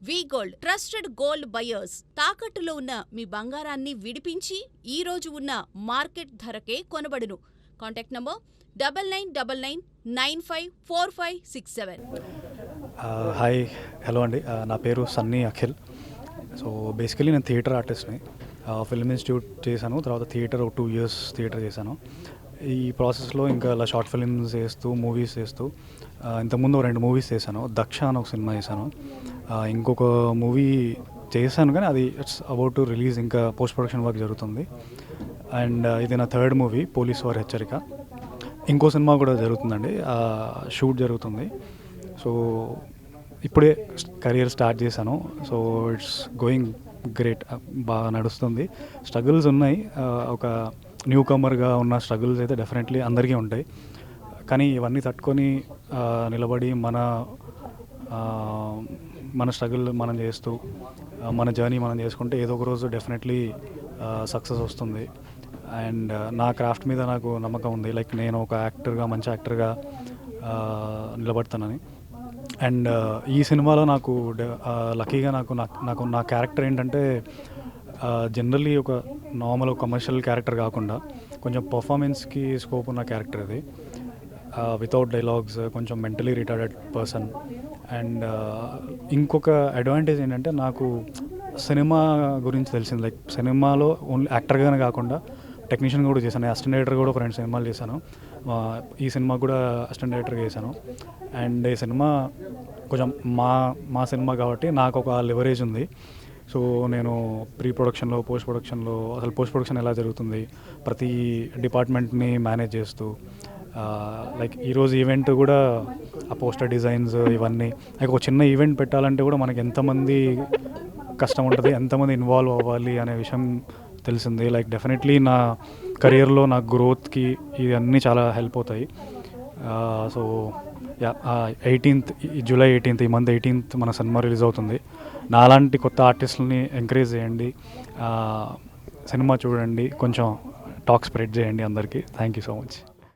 వి gold trusted gold buyers తాకట్టులో ఉన్న మీ బంగారాన్ని విడిపించి ఈ రోజు ఉన్న మార్కెట్ ధరకే కొనబడును. Contact number 9999954567. హాయ్ హలో అండి, నా పేరు సన్నీ అఖిల్. సో బేసికలీ నేను థియేటర్ ఆర్టిస్ట్ని. ఫిల్మ్ ఇన్స్టిట్యూట్ చేశాను, తర్వాత థియేటర్ 2 years థియేటర్ చేశాను. ఈ ప్రాసెస్లో ఇంకా అలా షార్ట్ ఫిల్మ్స్ చేస్తూ మూవీస్ చేస్తూ ఇంతకుముందు 2 మూవీస్ చేశాను. దక్ష అని ఒక సినిమా చేశాను, ఇంకొక మూవీ చేశాను కానీ అది ఇట్స్ అబౌట్ టు రిలీజ్, ఇంకా పోస్ట్ ప్రొడక్షన్ వర్క్ జరుగుతుంది. అండ్ ఇది నా 3rd మూవీ, పోలీస్ వారి హెచ్చరిక. ఇంకో సినిమా కూడా జరుగుతుందండి, షూట్ జరుగుతుంది. సో ఇప్పుడే కెరియర్ స్టార్ట్ చేశాను. సో ఇట్స్ గోయింగ్ గ్రేట్, బాగా నడుస్తుంది. స్ట్రగుల్స్ ఉన్నాయి, ఒక న్యూ కమర్గా ఉన్న స్ట్రగుల్స్ అయితే డెఫినెట్లీ అందరికీ ఉంటాయి. కానీ ఇవన్నీ తట్టుకొని నిలబడి మన స్ట్రగుల్ మనం చేస్తూ మన జర్నీ మనం చేసుకుంటే ఏదో ఒక రోజు డెఫినెట్లీ సక్సెస్ వస్తుంది. అండ్ నా క్రాఫ్ట్ మీద నాకు నమ్మకం ఉంది, లైక్ నేను ఒక యాక్టర్గా, మంచి యాక్టర్గా నిలబడతానని. అండ్ ఈ సినిమాలో నాకు లక్కీగా నాకు నా క్యారెక్టర్ ఏంటంటే జనరల్లీ ఒక నార్మల్ కమర్షియల్ క్యారెక్టర్ కాకుండా కొంచెం పర్ఫార్మెన్స్కి స్కోప్ ఉన్న క్యారెక్టర్ ఇది. వితౌట్ డైలాగ్స్, కొంచెం మెంటలీ రిటార్డెడ్ పర్సన్. అండ్ ఇంకొక అడ్వాంటేజ్ ఏంటంటే నాకు సినిమా గురించి తెలిసింది, లైక్ సినిమాలో ఓన్లీ యాక్టర్గానే కాకుండా టెక్నీషియన్ కూడా చేశాను. అసిస్టెంట్ డైరెక్టర్ కూడా ఒక 2 సినిమాలు చేశాను. ఈ సినిమా కూడా అసిస్టెంట్ డైరెక్టర్గా చేశాను. అండ్ ఈ సినిమా కొంచెం మా సినిమా కాబట్టి నాకు ఒక లివరేజ్ ఉంది. సో నేను ప్రీ ప్రొడక్షన్లో, పోస్ట్ ప్రొడక్షన్లో, అసలు పోస్ట్ ప్రొడక్షన్ ఎలా జరుగుతుంది, ప్రతి డిపార్ట్మెంట్ని మేనేజ్ చేస్తూ, లైక్ ఈరోజు ఈవెంట్ కూడా ఆ పోస్టర్ డిజైన్స్ ఇవన్నీ, లైక్ ఒక చిన్న ఈవెంట్ పెట్టాలంటే కూడా మనకి ఎంతమంది కష్టం ఉంటుంది, ఎంతమంది ఇన్వాల్వ్ అవ్వాలి అనే విషయం తెలిసింది. లైక్ డెఫినెట్లీ నా కెరియర్లో నా గ్రోత్కి ఇవన్నీ చాలా హెల్ప్ అవుతాయి. సో 18th జూలై 18th, ఈ మంత్ 18th మన సినిమా రిలీజ్ అవుతుంది. నాలాంటి కొత్త ఆర్టిస్టులని ఎంకరేజ్ చేయండి, సినిమా చూడండి, కొంచెం టాక్ స్ప్రెడ్ చేయండి అందరికీ. Thank you so much.